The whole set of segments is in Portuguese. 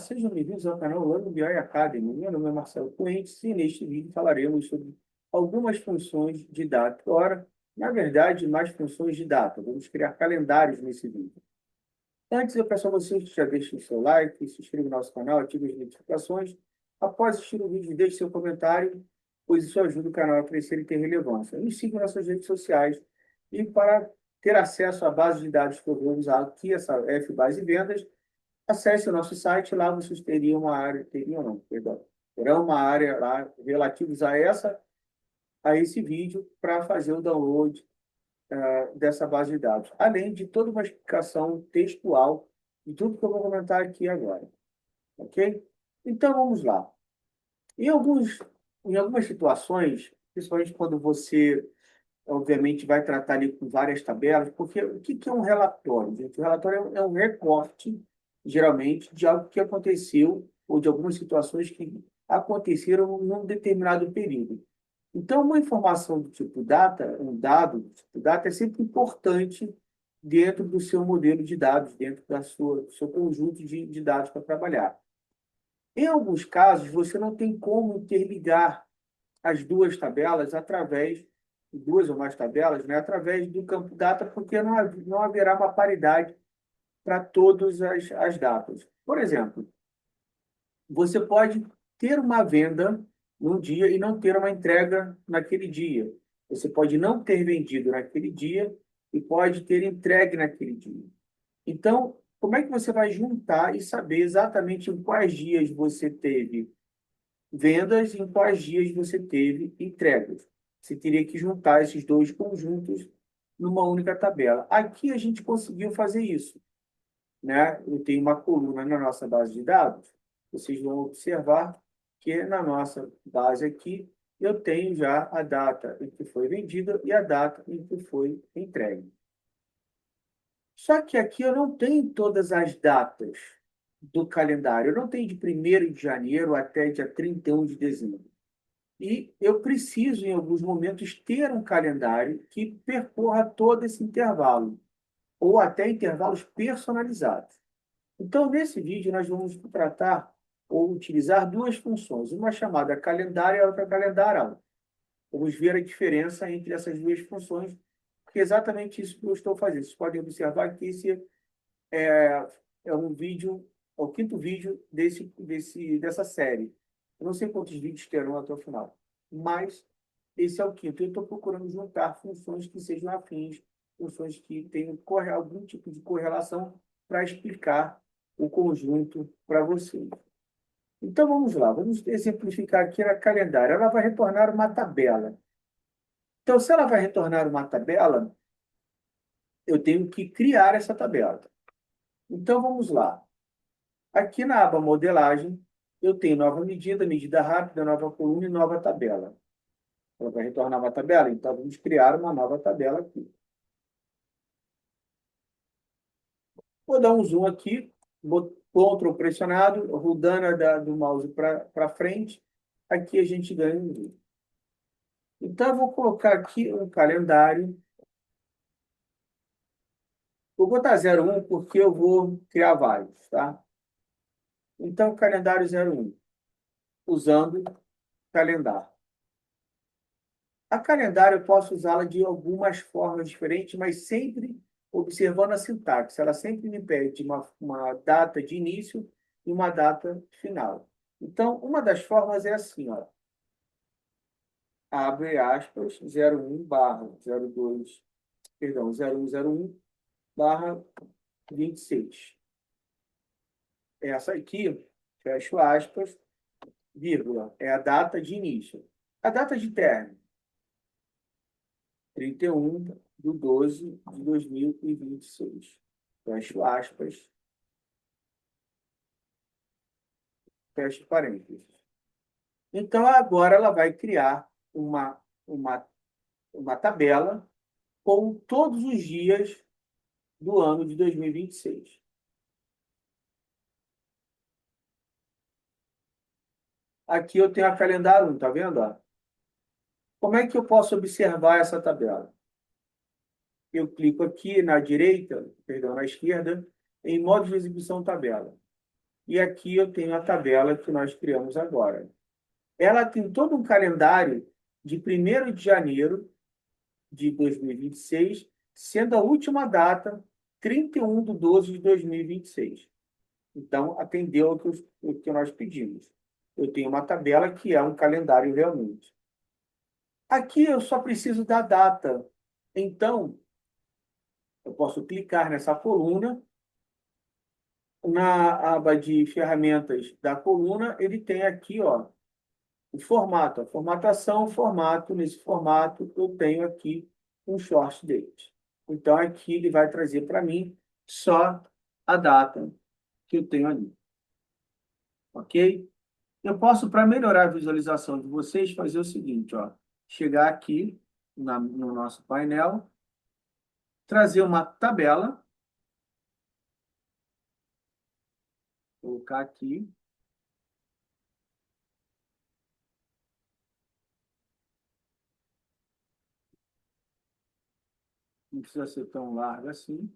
sejam bem-vindos ao canal Orlando BI Academy. Meu nome é Marcelo Puentes e neste vídeo falaremos sobre algumas funções de data. Ora, na verdade, mais funções de data. Vamos criar calendários nesse vídeo. Antes, eu peço a vocês que já deixem o seu like, se inscrevam no nosso canal, ativem as notificações. Após assistir o vídeo, deixe seu comentário, pois isso ajuda o canal a crescer e ter relevância. Nos sigam nas suas redes sociais e para ter acesso à base de dados que eu vou usar aqui, essa F-Base Vendas, acesse o nosso site, lá vocês teriam uma área, teriam não, perdão, terão uma área lá relativos a esse vídeo para fazer o download dessa base de dados, além de toda uma explicação textual de tudo que eu vou comentar aqui agora, ok? Então vamos lá. Em algumas situações, principalmente quando você, obviamente, vai tratar ali com várias tabelas, porque o que é um relatório, gente? O relatório é um recorte, geralmente, de algo que aconteceu ou de algumas situações que aconteceram num determinado período. Então, uma informação do tipo data, um dado do tipo data, é sempre importante dentro do seu modelo de dados, dentro do seu conjunto de dados para trabalhar. Em alguns casos, você não tem como interligar as duas tabelas através, duas ou mais tabelas, né, através do campo data, porque não haverá uma paridade para todas as datas. Por exemplo, você pode ter uma venda num dia e não ter uma entrega naquele dia. Você pode não ter vendido naquele dia e pode ter entregue naquele dia. Então, como é que você vai juntar e saber exatamente em quais dias você teve vendas e em quais dias você teve entregas? Você teria que juntar esses dois conjuntos numa única tabela. Aqui a gente conseguiu fazer isso, né? Eu tenho uma coluna na nossa base de dados. Vocês vão observar que na nossa base aqui eu tenho já a data em que foi vendida e a data em que foi entregue. Só que aqui eu não tenho todas as datas do calendário. Eu não tenho de 1º de janeiro até dia 31 de dezembro. E eu preciso, em alguns momentos, ter um calendário que percorra todo esse intervalo, ou até intervalos personalizados. Então, nesse vídeo, nós vamos tratar ou utilizar duas funções, uma chamada calendário e a outra calendário. Vamos ver a diferença entre essas duas funções, porque é exatamente isso que eu estou fazendo. Vocês podem observar que esse é um vídeo, é o 5º vídeo dessa série. Eu não sei quantos vídeos terão até o final, mas esse é o 5º. Eu estou procurando juntar funções que sejam afins, funções que tenham algum tipo de correlação para explicar o conjunto para vocês. Então, vamos lá. Vamos exemplificar aqui na calendário. Ela vai retornar uma tabela. Então, se ela vai retornar uma tabela, eu tenho que criar essa tabela. Então, vamos lá. Aqui na aba modelagem, eu tenho nova medida, medida rápida, nova coluna e nova tabela. Ela vai retornar uma tabela, então vamos criar uma nova tabela aqui. Vou dar um zoom aqui, Ctrl pressionado, rodando do mouse para frente. Aqui a gente ganha um zoom. Então, eu vou colocar aqui um calendário. Vou botar 01 porque eu vou criar vários, tá? Então, calendário 01, usando calendário. A calendário eu posso usá-la de algumas formas diferentes, mas sempre observando a sintaxe. Ela sempre me pede uma data de início e uma data final. Então, uma das formas é assim, ó. Abre aspas, 01 barra 02, perdão, 0101 barra 26. Essa aqui, fecho aspas, vírgula, é a data de início. A data de término, 31/12/2026. Fecho aspas, fecho parênteses. Então, agora ela vai criar uma, uma tabela com todos os dias do ano de 2026. Aqui eu tenho a calendário 1, tá vendo? Ó? Como é que eu posso observar essa tabela? Eu clico aqui na direita, perdão, na esquerda, em modo de exibição tabela. E aqui eu tenho a tabela que nós criamos agora. Ela tem todo um calendário de 1º de janeiro de 2026, sendo a última data 31/12/2026. Então, atendeu o que nós pedimos. Eu tenho uma tabela que é um calendário realmente. Aqui eu só preciso da data. Então, eu posso clicar nessa coluna. Na aba de ferramentas da coluna, ele tem aqui, ó, o formato, a formatação, o formato. Nesse formato, eu tenho aqui um short date. Então, aqui ele vai trazer para mim só a data que eu tenho ali. Ok? Eu posso, para melhorar a visualização de vocês, fazer o seguinte, ó, chegar aqui no nosso painel, trazer uma tabela, colocar aqui, não precisa ser tão larga assim,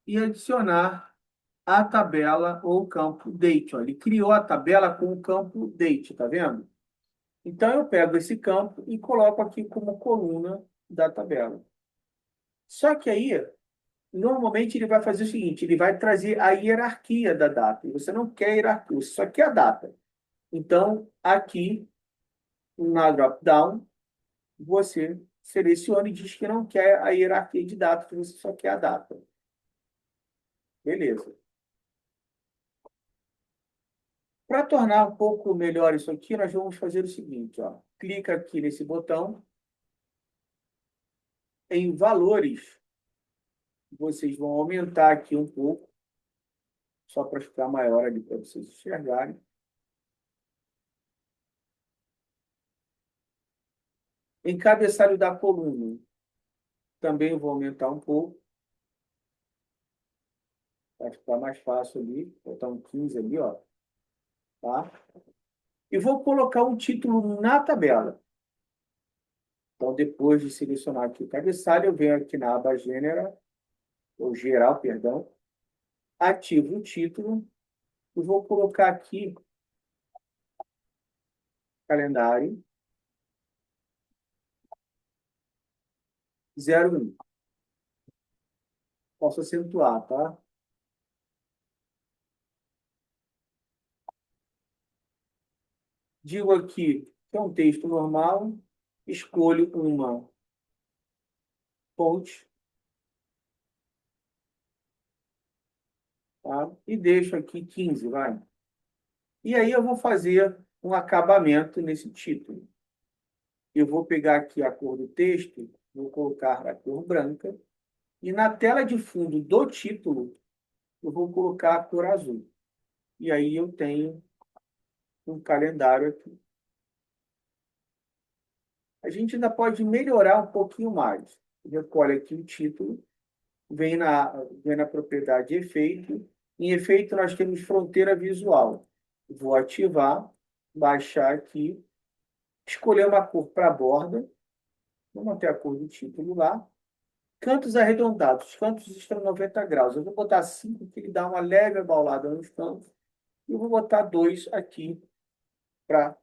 e adicionar a tabela ou o campo date. Ó. Ele criou a tabela com o campo date, tá vendo? Então, eu pego esse campo e coloco aqui como coluna da tabela. Só que aí, normalmente, ele vai fazer o seguinte, ele vai trazer a hierarquia da data. E você não quer hierarquia, você só quer a data. Então, aqui, na drop-down, você seleciona e diz que não quer a hierarquia de data, que você só quer a data. Beleza. Para tornar um pouco melhor isso aqui, nós vamos fazer o seguinte, ó. Clica aqui nesse botão, em valores, vocês vão aumentar aqui um pouco, só para ficar maior ali para vocês enxergarem. Em cabeçalho da coluna, também eu vou aumentar um pouco, para ficar mais fácil ali, botar um 15 ali, ó, tá? E vou colocar um título na tabela. Então, depois de selecionar aqui o cabeçalho, eu venho aqui na aba Gênero, ou Geral, perdão, ativo o título e vou colocar aqui calendário 01. Posso acentuar, tá? Digo aqui que é um texto normal, escolho uma fonte, tá? E deixo aqui 15, vai. E aí eu vou fazer um acabamento nesse título. Eu vou pegar aqui a cor do texto, vou colocar a cor branca, e na tela de fundo do título, eu vou colocar a cor azul. E aí eu tenho um calendário aqui. A gente ainda pode melhorar um pouquinho mais. Recolhe aqui o título, vem na propriedade efeito. Em efeito, nós temos fronteira visual. Vou ativar, baixar aqui, escolher uma cor para a borda, vou manter a cor do título lá. Cantos arredondados, os cantos estão 90 graus. Eu vou botar 5, que ele dá uma leve abaulada nos cantos. E eu vou botar 2 aqui, para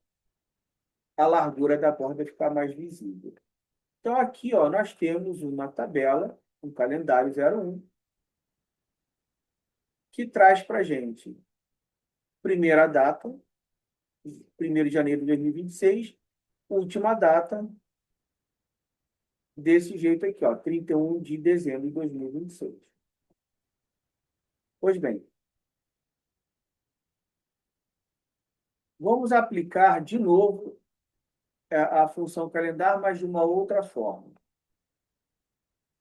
a largura da borda ficar mais visível. Então, aqui, ó, nós temos uma tabela, um calendário 01, que traz para a gente primeira data, 1º de janeiro de 2026, última data, desse jeito aqui, ó, 31 de dezembro de 2026. Pois bem, vamos aplicar de novo a função calendário, mas de uma outra forma.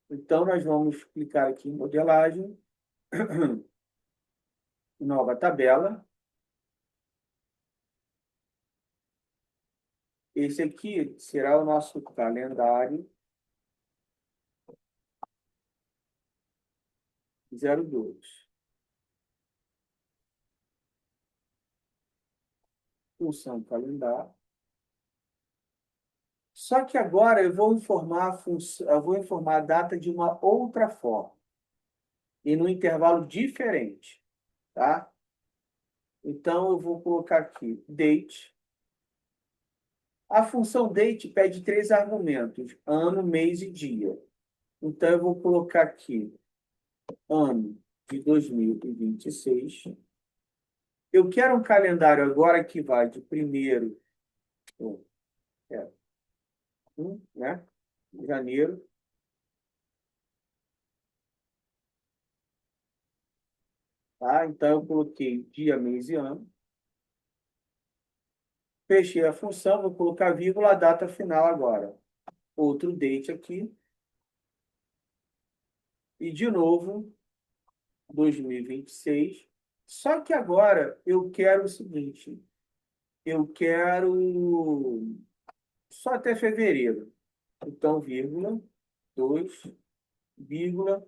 Então, nós vamos clicar aqui em modelagem, nova tabela. Esse aqui será o nosso calendário 02. Função calendário. Só que agora eu vou informar a data de uma outra forma, e num intervalo diferente, tá? Então, eu vou colocar aqui date. A função date pede três argumentos: ano, mês e dia. Então, eu vou colocar aqui ano de 2026. Eu quero um calendário agora que vai de primeiro, é, né? Janeiro, tá? Então, eu coloquei dia, mês e ano. Fechei a função, vou colocar vírgula, a data final agora. Outro date aqui. E, de novo, 2026. Só que agora eu quero o seguinte, eu quero só até fevereiro. Então, vírgula, 2, vírgula.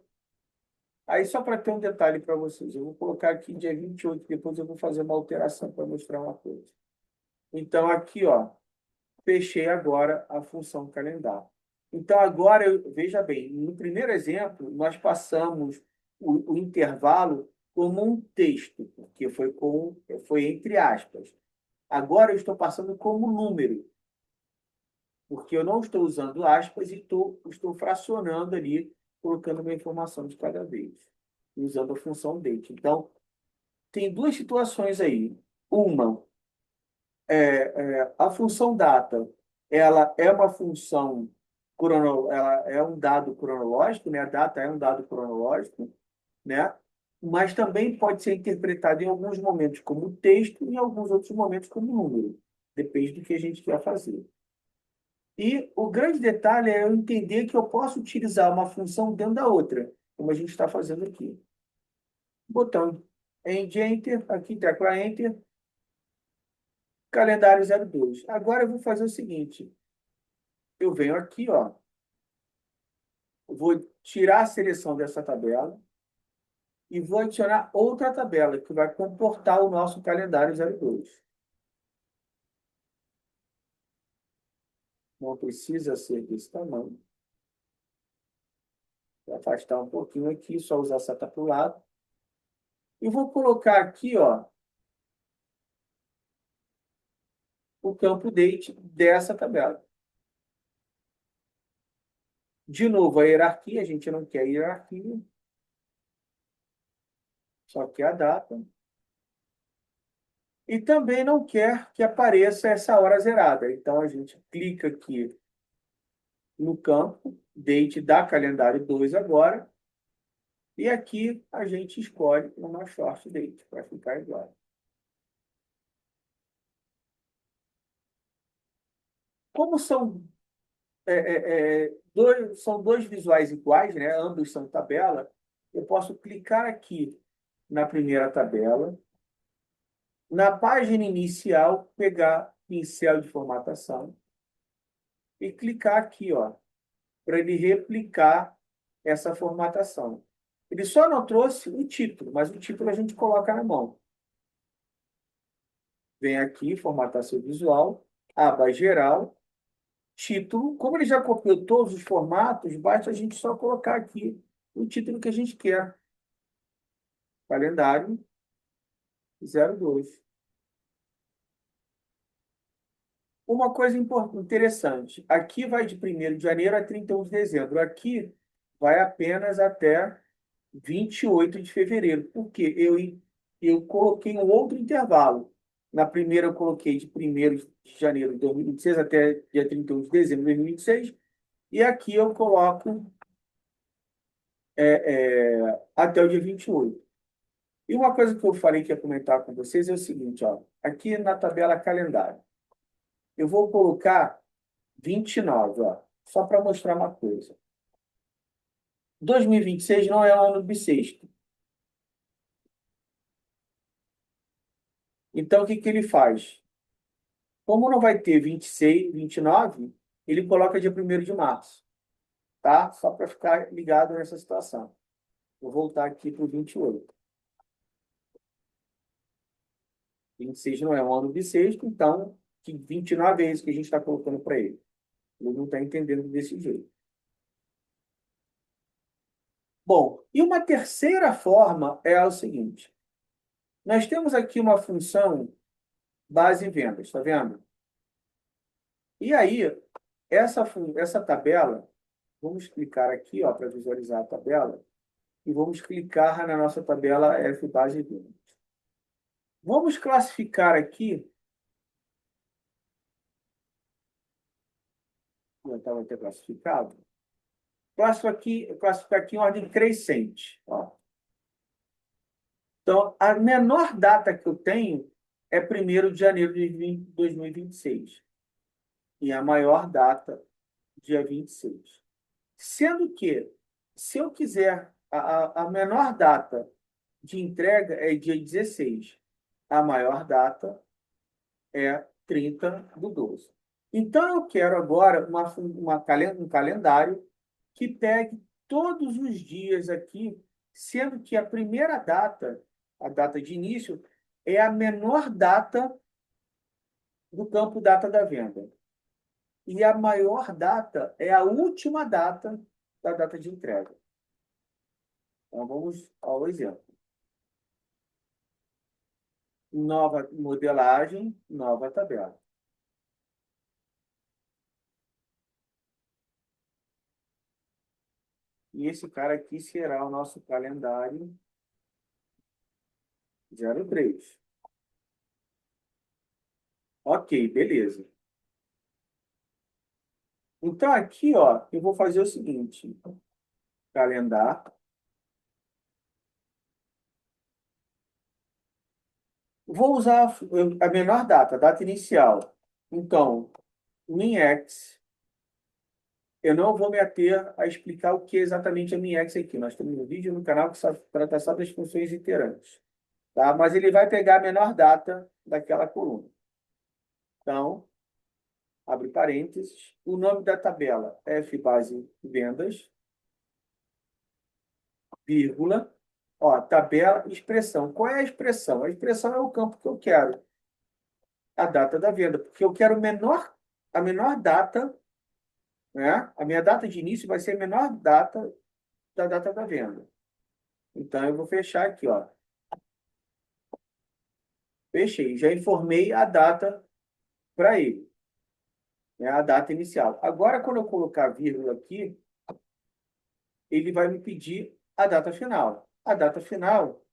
Aí, só para ter um detalhe para vocês, eu vou colocar aqui dia 28, depois eu vou fazer uma alteração para mostrar uma coisa. Então, aqui, ó, fechei agora a função calendário. Então, agora, veja bem, no primeiro exemplo, nós passamos o intervalo como um texto, porque foi entre aspas. Agora, eu estou passando como número, porque eu não estou usando aspas e estou fracionando ali, colocando uma informação de cada vez, usando a função date. Então, tem duas situações aí. Uma, a função data, ela é uma função ela é um dado cronológico, né? A data é um dado cronológico, né? Mas também pode ser interpretado em alguns momentos como texto e em alguns outros momentos como número. Depende do que a gente quer fazer. E o grande detalhe é eu entender que eu posso utilizar uma função dentro da outra, como a gente está fazendo aqui. Botão Enter, aqui tecla Enter, calendário 02. Agora eu vou fazer o seguinte, eu venho aqui, ó, vou tirar a seleção dessa tabela e vou adicionar outra tabela que vai comportar o nosso calendário 02. Não precisa ser desse tamanho. Vou afastar um pouquinho aqui, só usar a seta para o lado. E vou colocar aqui, ó, o campo date dessa tabela. De novo, a hierarquia, a gente não quer hierarquia, só quer a data. E também não quer que apareça essa hora zerada. Então, a gente clica aqui no campo, date da calendário 2 agora, e aqui a gente escolhe uma short date para ficar igual. Como são dois visuais iguais, né? Ambos são tabela, eu posso clicar aqui na primeira tabela, na página inicial, pegar pincel de formatação e clicar aqui, ó, para ele replicar essa formatação. Ele só não trouxe o título, mas o título a gente coloca na mão. Vem aqui, formatar seu visual, aba geral, título. Como ele já copiou todos os formatos, basta a gente só colocar aqui o título que a gente quer. Calendário 02. Uma coisa interessante, aqui vai de 1º de janeiro a 31 de dezembro. Aqui vai apenas até 28 de fevereiro. Por quê? Eu coloquei um outro intervalo. Na primeira, eu coloquei de 1º de janeiro de 2026 até dia 31 de dezembro de 2026. E aqui eu coloco até o dia 28. E uma coisa que eu falei que ia comentar com vocês é o seguinte, ó, aqui na tabela calendário, eu vou colocar 29, ó, só para mostrar uma coisa. 2026 não é um ano bissexto. Então, o que que ele faz? Como não vai ter 26, 29, ele coloca dia 1º de março, tá? Só para ficar ligado nessa situação. Vou voltar aqui para o 28. 26 não é um ano bissexto, então 29 é isso que a gente está colocando para ele. Ele não está entendendo desse jeito. Bom, e uma terceira forma é o seguinte. Nós temos aqui uma função base vendas, está vendo? E aí, essa tabela, vamos clicar aqui, ó, para visualizar a tabela, e vamos clicar na nossa tabela F base vendas. Vamos classificar aqui, eu estava até classificado, classificar aqui em ordem crescente. Ó. Então, a menor data que eu tenho é 1º de janeiro de 2026. E a maior data, dia 26. Sendo que, se eu quiser, a menor data de entrega é dia 16. A maior data é 30/12. Então, eu quero agora um calendário que pegue todos os dias aqui, sendo que a primeira data, a data de início, é a menor data do campo data da venda. E a maior data é a última data da data de entrega. Então, vamos ao exemplo. Nova modelagem, nova tabela. E esse cara aqui será o nosso calendário 03. Ok, beleza. Então, aqui, ó, eu vou fazer o seguinte: calendário. Vou usar a menor data, a data inicial. Então, MinEx, eu não vou me ater a explicar o que é exatamente a MinEx aqui. Nós temos um vídeo no canal que trata só das funções iterantes. Tá? Mas ele vai pegar a menor data daquela coluna. Então, abre parênteses, o nome da tabela F base vendas, vírgula, ó, tabela, expressão. Qual é a expressão? A expressão é o campo que eu quero, a data da venda, porque eu quero a menor data, né? A minha data de início vai ser a menor data da data da venda. Então, eu vou fechar aqui, ó. Fechei, já informei a data para ele, né? A data inicial. Agora, quando eu colocar vírgula aqui, ele vai me pedir a data final. A data final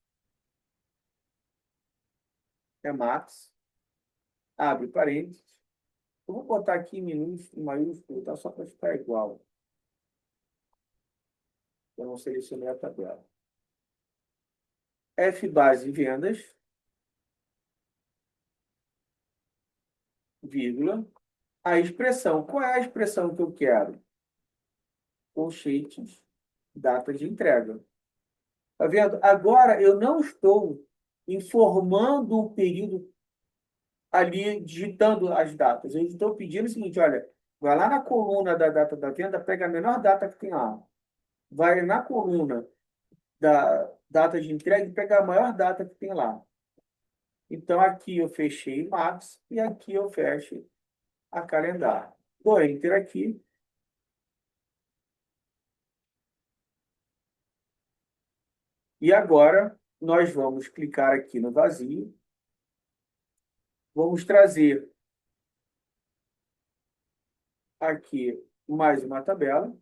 é max, abre parênteses. Eu vou botar aqui em minúsculo, em maiúsculo, tá? Só para ficar igual. Eu não selecionei a tabela. F base vendas, vírgula. A expressão. Qual é a expressão que eu quero? Colchetes, data de entrega. Tá vendo? Agora eu não estou informando o período ali, digitando as datas. Eu estou pedindo o seguinte: olha, vai lá na coluna da data da venda, pega a menor data que tem lá. Vai na coluna da data de entrega e pega a maior data que tem lá. Então, aqui eu fechei Max e aqui eu fecho a calendário. Dou Enter aqui. E agora, nós vamos clicar aqui no vazio. Vamos trazer aqui mais uma tabela.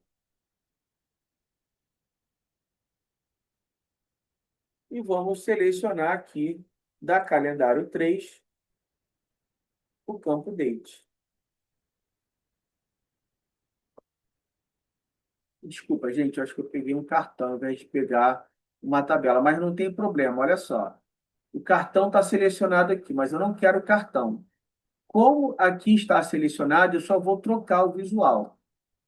E vamos selecionar aqui da calendário 3 o campo Date. Desculpa, gente, eu acho que eu peguei um cartão ao invés de pegar uma tabela, mas não tem problema, olha só. O cartão está selecionado aqui, mas eu não quero o cartão. Como aqui está selecionado, eu só vou trocar o visual.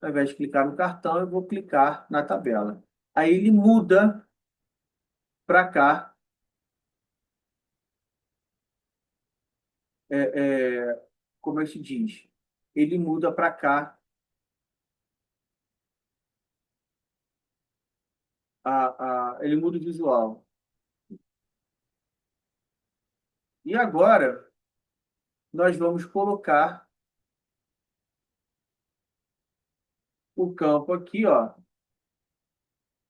Ao invés de clicar no cartão, eu vou clicar na tabela. Aí ele muda para cá, como é que se diz? Ele muda para cá, ele muda o visual. E agora, nós vamos colocar o campo aqui, ó,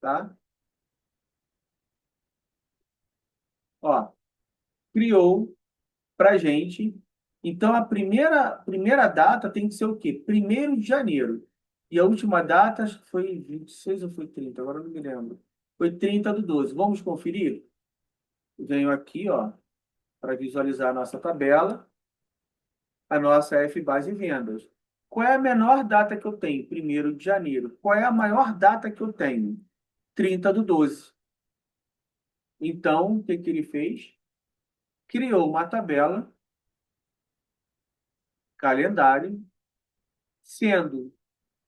tá? Ó, criou para a gente. Então, a primeira data tem que ser o quê? 1º de janeiro. E a última data, acho que foi 26 ou foi 30, agora eu não me lembro. Foi 30/12. Vamos conferir? Venho aqui, ó, para visualizar a nossa tabela, a nossa F-base vendas. Qual é a menor data que eu tenho? 1º de janeiro. Qual é a maior data que eu tenho? 30/12. Então, o que que ele fez? Criou uma tabela, calendário, sendo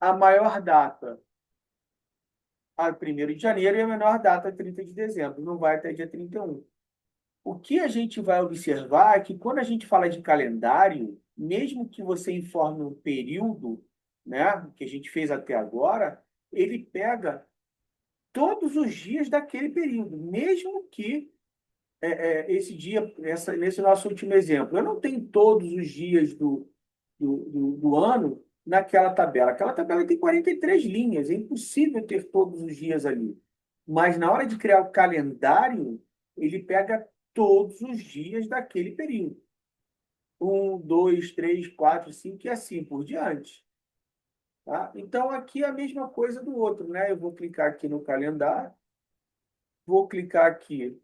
a maior data a 1º de janeiro e a menor data a 30 de dezembro. Não vai até dia 31. O que a gente vai observar é que quando a gente fala de calendário, mesmo que você informe um período, né, que a gente fez até agora, ele pega todos os dias daquele período, mesmo que esse dia, nesse nosso último exemplo, eu não tenho todos os dias do ano naquela tabela. Aquela tabela tem 43 linhas, é impossível ter todos os dias ali. Mas na hora de criar o calendário, ele pega todos os dias daquele período. 1, 2, 3, 4, 5 e assim por diante. Tá? Então, aqui é a mesma coisa do outro, né? Eu vou clicar aqui no calendário, vou clicar aqui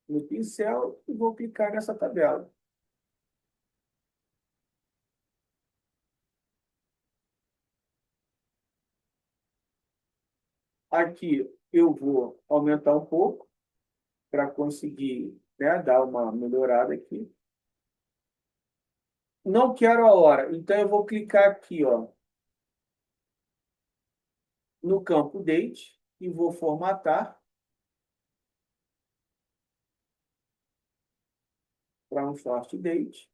no pincel e vou clicar nessa tabela. Aqui eu vou aumentar um pouco para conseguir, né, dar uma melhorada aqui. Não quero a hora, então eu vou clicar aqui, ó, no campo date e vou formatar para um short date.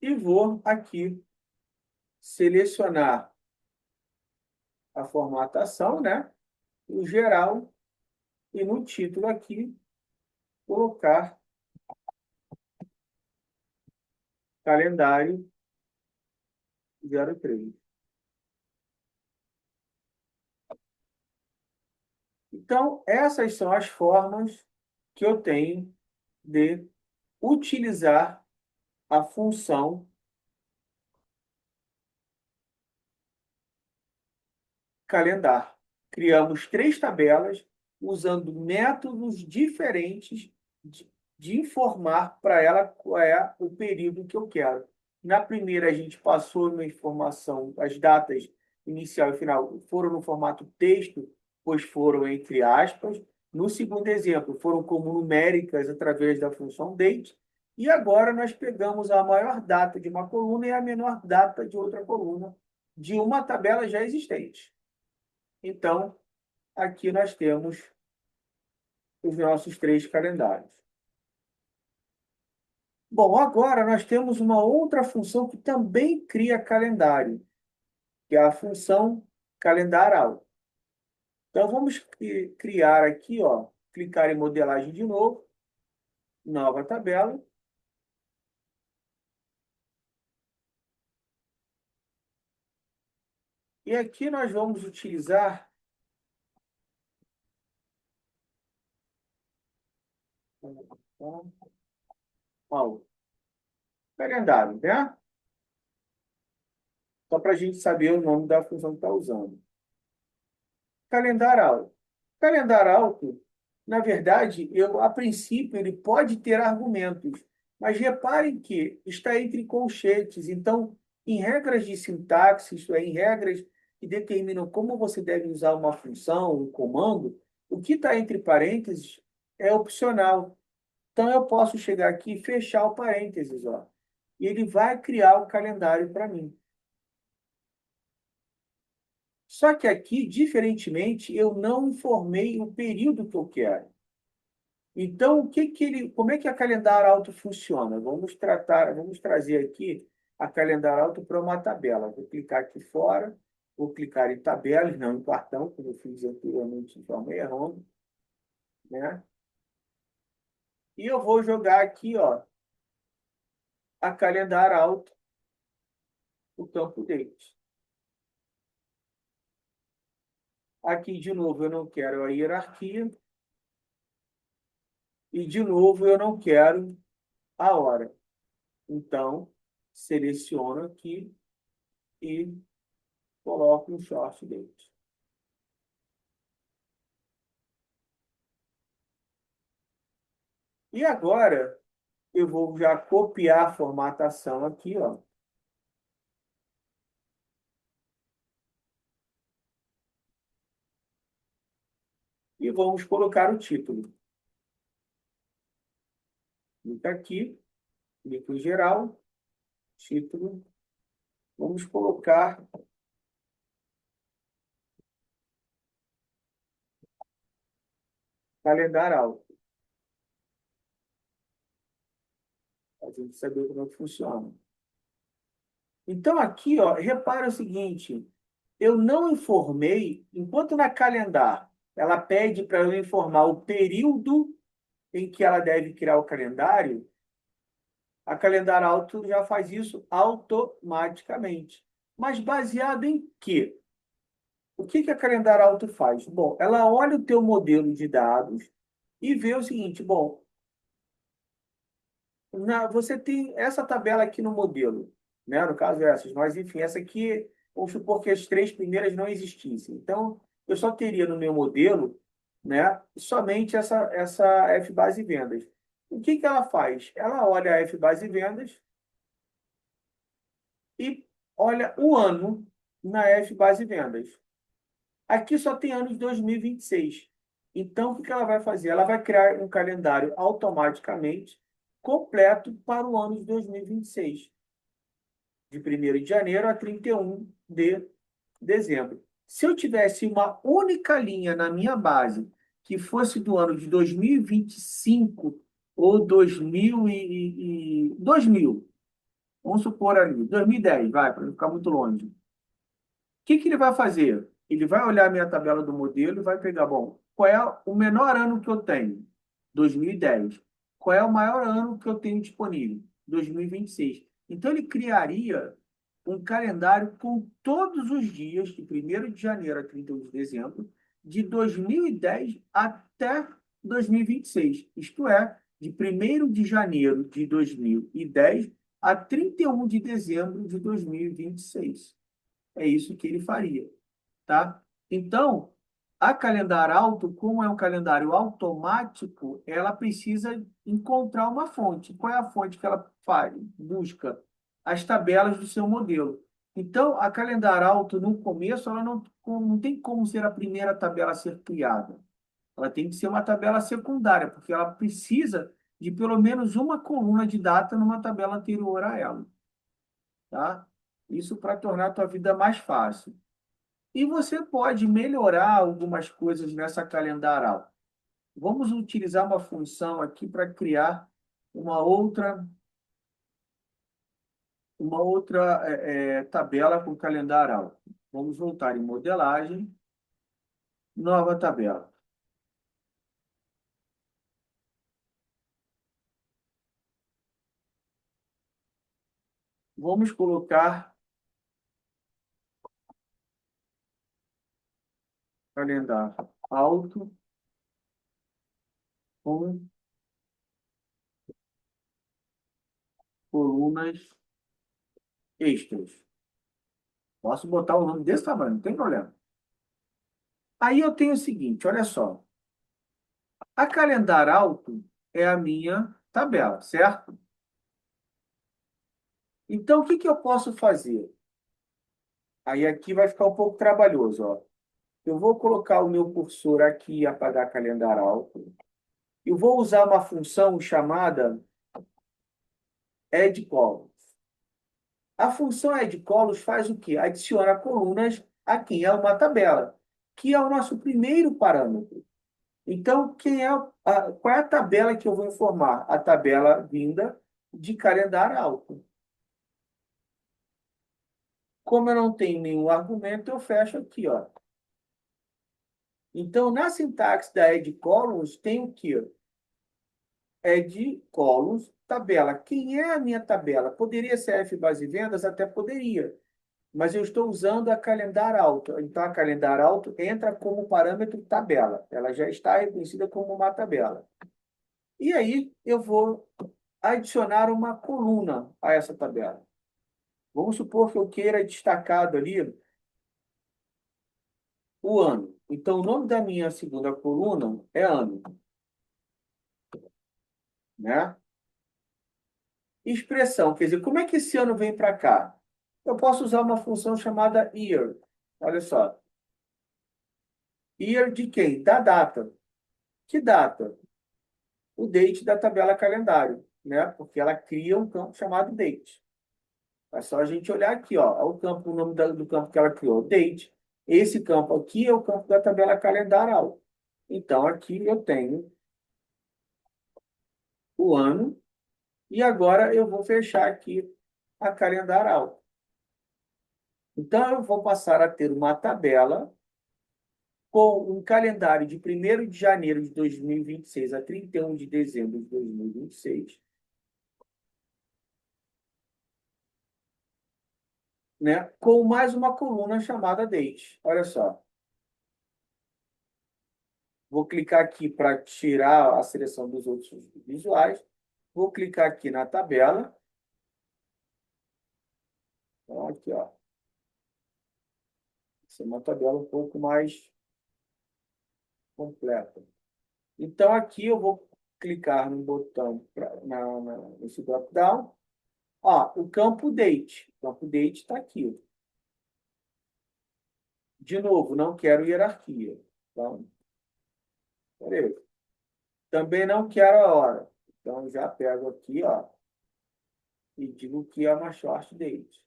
E vou aqui selecionar a formatação, né? O geral, e no título aqui, colocar calendário 03. Então, essas são as formas que eu tenho de utilizar a função calendar. Criamos 3 tabelas usando métodos diferentes de informar para ela qual é o período que eu quero. Na primeira, a gente passou uma informação, as datas inicial e final foram no formato texto, pois foram entre aspas. No segundo exemplo, foram como numéricas através da função date. E agora nós pegamos a maior data de uma coluna e a menor data de outra coluna de uma tabela já existente. Então, aqui nós temos os nossos 3 calendários. Bom, agora nós temos uma outra função que também cria calendário, que é a função calendaral. Então, vamos criar aqui, ó, clicar em modelagem de novo, nova tabela. E aqui nós vamos utilizar ó, calendário, né? Só para a gente saber o nome da função que está usando. Calendário alto. Calendário alto, na verdade, a princípio, ele pode ter argumentos, mas reparem que está entre colchetes. Então, em regras de sintaxe, isto é, em regras que determinam como você deve usar uma função, um comando, o que está entre parênteses é opcional. Então, eu posso chegar aqui e fechar o parênteses, ó, e ele vai criar o calendário para mim. Só que aqui, diferentemente, eu não informei o período que eu quero. Então, como é que a calendário auto funciona? Vamos trazer aqui a calendário auto para uma tabela. Vou clicar aqui fora, vou clicar em tabelas, não em cartão, como eu fiz anteriormente de forma errônea, né? E eu vou jogar aqui, ó, a calendário auto, o campo deles. Aqui, de novo, eu não quero a hierarquia, E, de novo, eu não quero a hora. Então, seleciono aqui e coloco um short date. E agora, eu vou já copiar a formatação aqui, ó. E vamos colocar o título. Clica aqui, clica em geral, título. Vamos colocar calendário alto, para a gente saber como é que funciona. Então, aqui, ó, repara o seguinte, eu não informei, enquanto na calendar ela pede para eu informar o período em que ela deve criar o calendário, a calendário auto já faz isso automaticamente. Mas baseado em quê? O que que a calendário auto faz? Bom, ela olha o teu modelo de dados e vê o seguinte, bom, você tem essa tabela aqui no modelo, né? No caso essas, mas enfim, essa aqui, vamos supor que as três primeiras não existissem. Então, eu só teria no meu modelo, né, somente essa F base vendas. O que que ela faz? Ela olha a F base vendas e olha o ano na F base vendas. Aqui só tem ano de 2026. Então, o que ela vai fazer? Ela vai criar um calendário automaticamente completo para o ano de 2026, de 1º de janeiro a 31 de dezembro. Se eu tivesse uma única linha na minha base que fosse do ano de 2025 ou 2000, vamos supor ali, 2010, vai, para não ficar muito longe. Que ele vai fazer? Ele vai olhar a minha tabela do modelo e vai pegar, bom, qual é o menor ano que eu tenho? 2010. Qual é o maior ano que eu tenho disponível? 2026. Então, ele criaria um calendário com todos os dias, de 1º de janeiro a 31 de dezembro, de 2010 até 2026. Isto é, de 1º de janeiro de 2010 a 31 de dezembro de 2026. É isso que ele faria, tá? Então, a calendário alto, como é um calendário automático, ela precisa encontrar uma fonte. Qual é a fonte que ela faz? Busca as tabelas do seu modelo. Então, a calendário alto, no começo, ela não tem como ser a primeira tabela a ser criada. Ela tem que ser uma tabela secundária, porque ela precisa de pelo menos uma coluna de data numa tabela anterior a ela, tá? Isso para tornar a tua vida mais fácil. E você pode melhorar algumas coisas nessa calendário. Vamos utilizar uma função aqui para criar uma outra, tabela com calendário. Vamos voltar em modelagem, nova tabela. Vamos colocar calendário alto com colunas extras. Posso botar o nome desse tamanho, não tem problema. Aí eu tenho o seguinte, olha só. A calendário alto é a minha tabela, certo? Então, o que que eu posso fazer? Aí aqui vai ficar um pouco trabalhoso, ó. Eu vou colocar o meu cursor aqui e apagar calendário alto. Eu vou usar uma função chamada add columns. A função add columns faz o quê? Adiciona colunas aqui é uma tabela, que é o nosso primeiro parâmetro. Então, qual é a tabela que eu vou informar? A tabela vinda de calendário alto. Como eu não tenho nenhum argumento, eu fecho aqui, ó. Então, na sintaxe da add columns, tem o quê? Add columns, tabela. Quem é a minha tabela? Poderia ser F base vendas? Até poderia. Mas eu estou usando a calendário alto. Então, a calendário alto entra como parâmetro tabela. Ela já está reconhecida como uma tabela. E aí eu vou adicionar uma coluna a essa tabela. Vamos supor que eu queira destacado ali o ano. Então, o nome da minha segunda coluna é ano, né? Expressão, quer dizer, como é que esse ano vem para cá? Eu posso usar uma função chamada year. Olha só. Year de quem? Da data. Que data? O date da tabela calendário, né? Porque ela cria um campo chamado date. É só a gente olhar aqui, ó, o campo, o nome do campo que ela criou, date. Esse campo aqui é o campo da tabela calendarial. Então, aqui eu tenho o ano e agora eu vou fechar aqui a calendarial. Então, eu vou passar a ter uma tabela com um calendário de 1º de janeiro de 2026 a 31 de dezembro de 2026, né? Com mais uma coluna chamada date. Olha só. Vou clicar aqui para tirar a seleção dos outros visuais. Vou clicar aqui na tabela. Então, aqui, ó. Essa é uma tabela um pouco mais completa. Então, aqui eu vou clicar no botão, nesse drop-down. Ó, o campo date. O campo date está aqui. De novo, não quero hierarquia. Então, beleza. Também não quero a hora. Então, já pego aqui, ó, e digo que é uma short date.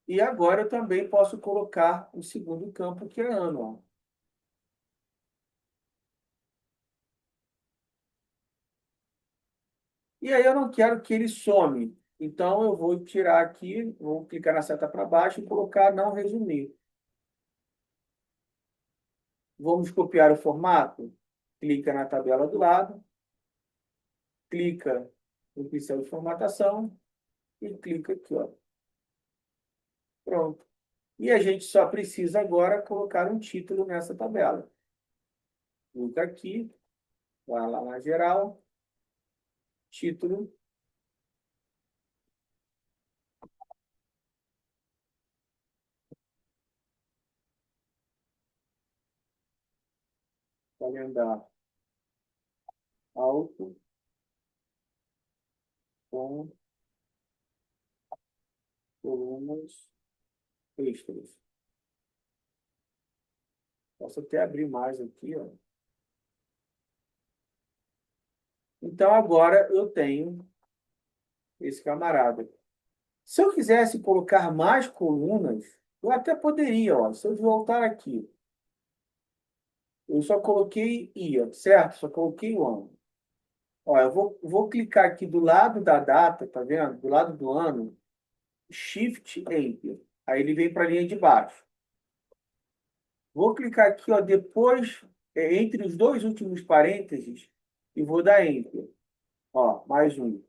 E agora eu também posso colocar o segundo campo, que é ano. Ó. E aí eu não quero que ele some. Então eu vou tirar aqui, vou clicar na seta para baixo e colocar não resumir. Vamos copiar o formato? Clica na tabela do lado, clica no pincel de formatação e clica aqui, ó. Pronto. E a gente só precisa agora colocar um título nessa tabela. Clica aqui, vai lá na geral, título, calendário alto, com colunas extras. Posso até abrir mais aqui, ó. Então, agora eu tenho esse camarada. Se eu quisesse colocar mais colunas, eu até poderia, ó. Se eu voltar aqui, eu só coloquei ia, certo? Só coloquei o ano. Ó, eu vou clicar aqui do lado da data, tá vendo? Do lado do ano, Shift Enter. Aí ele vem para a linha de baixo. Vou clicar aqui, ó, depois, entre os dois últimos parênteses, e vou dar Enter. Ó, mais um.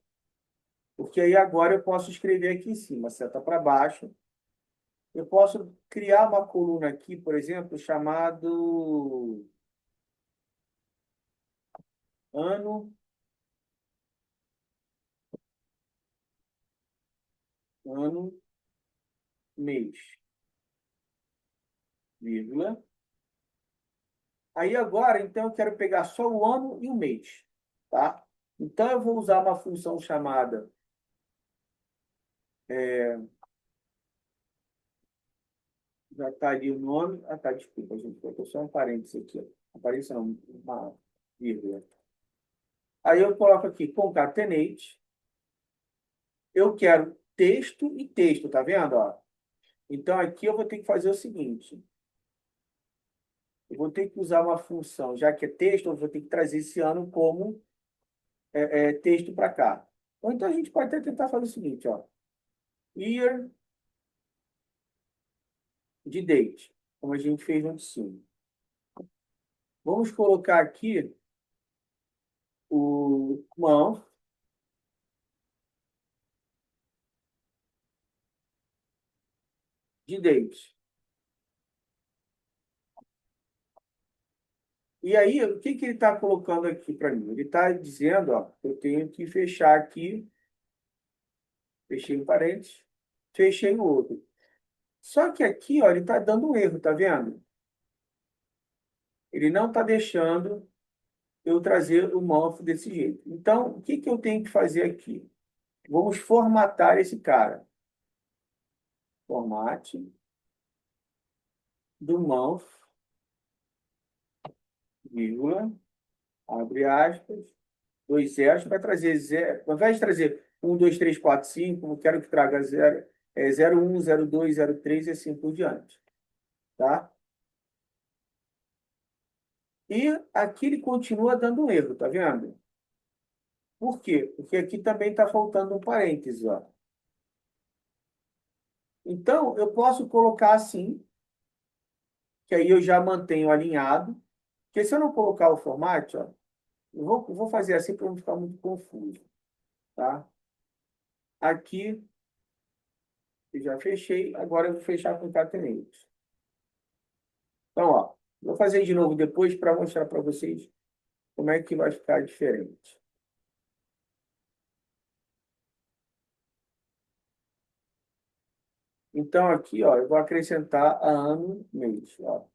Porque aí agora eu posso escrever aqui em cima, seta para baixo. Eu posso criar uma coluna aqui, por exemplo, chamado ano, ano, mês, vírgula. Aí agora, então, eu quero pegar só o ano e o mês, tá? Então, eu vou usar uma função chamada, já está ali o nome. Ah, tá, desculpa, gente, botou só um parênteses aqui. Ó. Um parênteses não, uma vírgula. Aí eu coloco aqui concatenate. Eu quero texto e texto, tá vendo? Ó? Então, aqui eu vou ter que fazer o seguinte. Eu vou ter que usar uma função, já que é texto, eu vou ter que trazer esse ano como texto para cá. Ou então a gente pode até tentar fazer o seguinte, ó. Year de date, como a gente fez no de cima. Vamos colocar aqui o month de date. E aí, o que ele está colocando aqui para mim? Ele está dizendo, ó, eu tenho que fechar aqui, fechei um parênteses, fechei o outro. Só que aqui, ó, ele está dando um erro, tá vendo? Ele não está deixando eu trazer o month desse jeito. Então, o que eu tenho que fazer aqui? Vamos formatar esse cara. Formate do month, vírgula, abre aspas, dois zeros, vai trazer zero. Ao invés de trazer 1, 2, 3, 4, 5, eu quero que traga zero, 01, 02, 03 e assim por diante. Tá? E aqui ele continua dando um erro, tá vendo? Por quê? Porque aqui também está faltando um parênteses, ó. Então, eu posso colocar assim, que aí eu já mantenho alinhado, porque se eu não colocar o formato, ó, eu vou fazer assim para não ficar muito confuso, tá? Aqui, eu já fechei, agora eu vou fechar com catenete. Então, ó, vou fazer de novo depois para mostrar para vocês como é que vai ficar diferente. Então, aqui, ó, eu vou acrescentar a ano, mês, ó.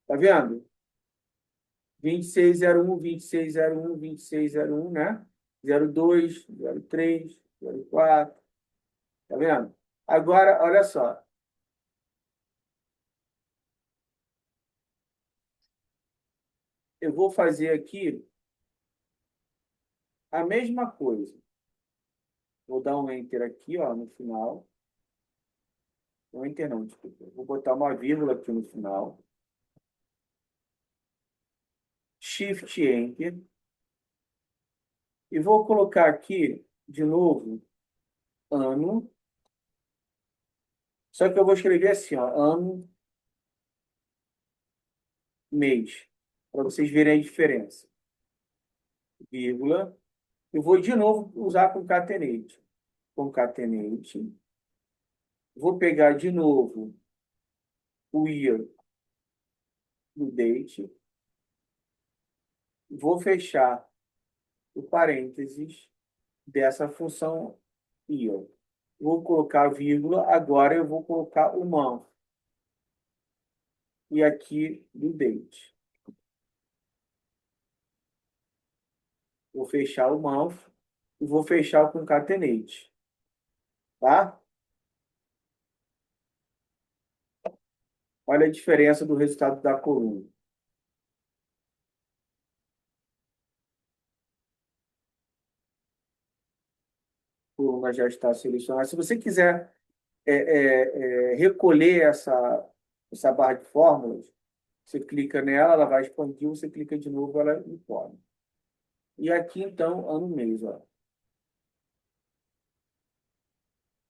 Tá vendo? 2601, 2601, 2601, né? 02, 03, 04. Tá vendo? Agora, olha só. Eu vou fazer aqui a mesma coisa. Vou dar um Enter aqui, ó, no final. Um Enter não, desculpa. Vou botar uma vírgula aqui no final. Shift Enter. E vou colocar aqui, de novo, ano. Só que eu vou escrever assim, ó, ano, mês, para vocês verem a diferença. Vírgula. Eu vou de novo usar concatenate. Concatenate. Vou pegar de novo o year do date. Vou fechar o parênteses dessa função year. Vou colocar vírgula. Agora eu vou colocar o month. E aqui do date. Vou fechar o month e vou fechar o concatenate. Tá? Olha a diferença do resultado da coluna. A coluna já está selecionada. Se você quiser recolher essa barra de fórmulas, você clica nela, ela vai expandir, você clica de novo, ela informa. E aqui, então, ano mês. Ó.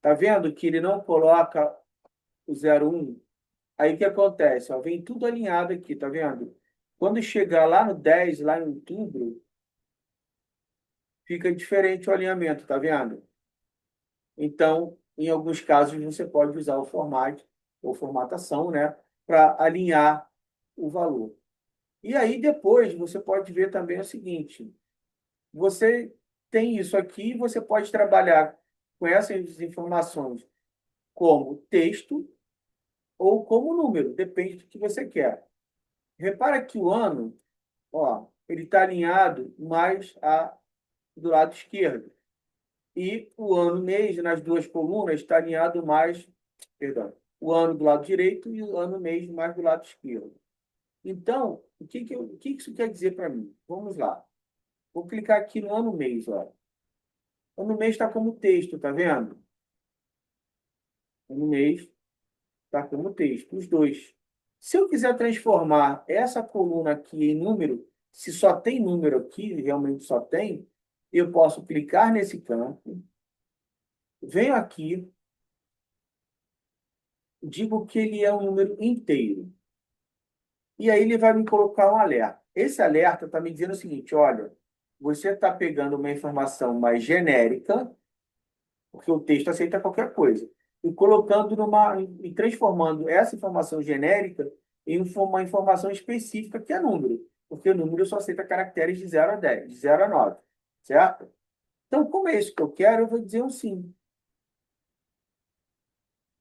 Tá vendo que ele não coloca o 01? Aí o que acontece? Ó, vem tudo alinhado aqui, tá vendo? Quando chegar lá no 10, lá em outubro, fica diferente o alinhamento, tá vendo? Então, em alguns casos, você pode usar o formato ou formatação, né, para alinhar o valor. E aí, depois, você pode ver também o seguinte: você tem isso aqui, você pode trabalhar com essas informações como texto ou como número, depende do que você quer. Repara que o ano, ó, ele está alinhado mais do lado esquerdo. E o ano mês, nas duas colunas, está alinhado mais, perdão, o ano do lado direito e o ano mês mais do lado esquerdo. Então, o que isso quer dizer para mim? Vamos lá. Vou clicar aqui no ano mês, ó. Ano mês está como texto, tá vendo? Ano mês está como texto, os dois. Se eu quiser transformar essa coluna aqui em número, se só tem número aqui, realmente só tem, eu posso clicar nesse campo, venho aqui, digo que ele é um número inteiro. E aí ele vai me colocar um alerta. Esse alerta está me dizendo o seguinte: olha, você está pegando uma informação mais genérica, porque o texto aceita qualquer coisa, e colocando e transformando essa informação genérica em uma informação específica que é número, porque o número só aceita caracteres de 0 a 10, de 0 a 9, certo? Então, como é isso que eu quero, eu vou dizer um sim.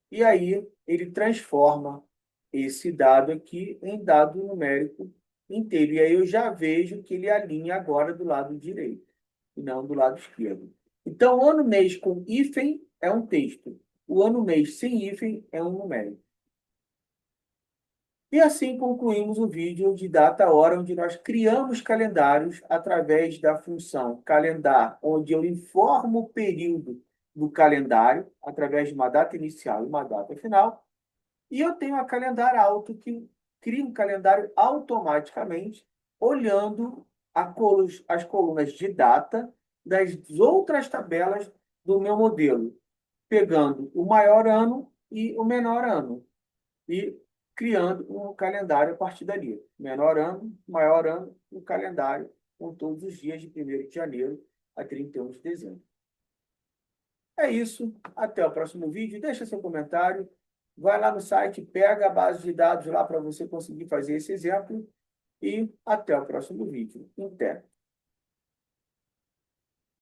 E aí, ele transforma esse dado aqui em dado numérico inteiro. E aí eu já vejo que ele alinha agora do lado direito, e não do lado esquerdo. Então, o ano mês com hífen é um texto. O ano mês sem hífen é um numérico. E assim concluímos o vídeo de data hora, onde nós criamos calendários através da função calendar, onde eu informo o período do calendário, através de uma data inicial e uma data final. E eu tenho a calendário auto, que cria um calendário automaticamente, olhando as colunas de data das outras tabelas do meu modelo, pegando o maior ano e o menor ano, e criando um calendário a partir dali. Menor ano, maior ano, um calendário com todos os dias de 1º de janeiro a 31 de dezembro. É isso. Até o próximo vídeo. Deixa seu comentário. Vai lá no site, pega a base de dados lá para você conseguir fazer esse exemplo. E até o próximo vídeo. Até.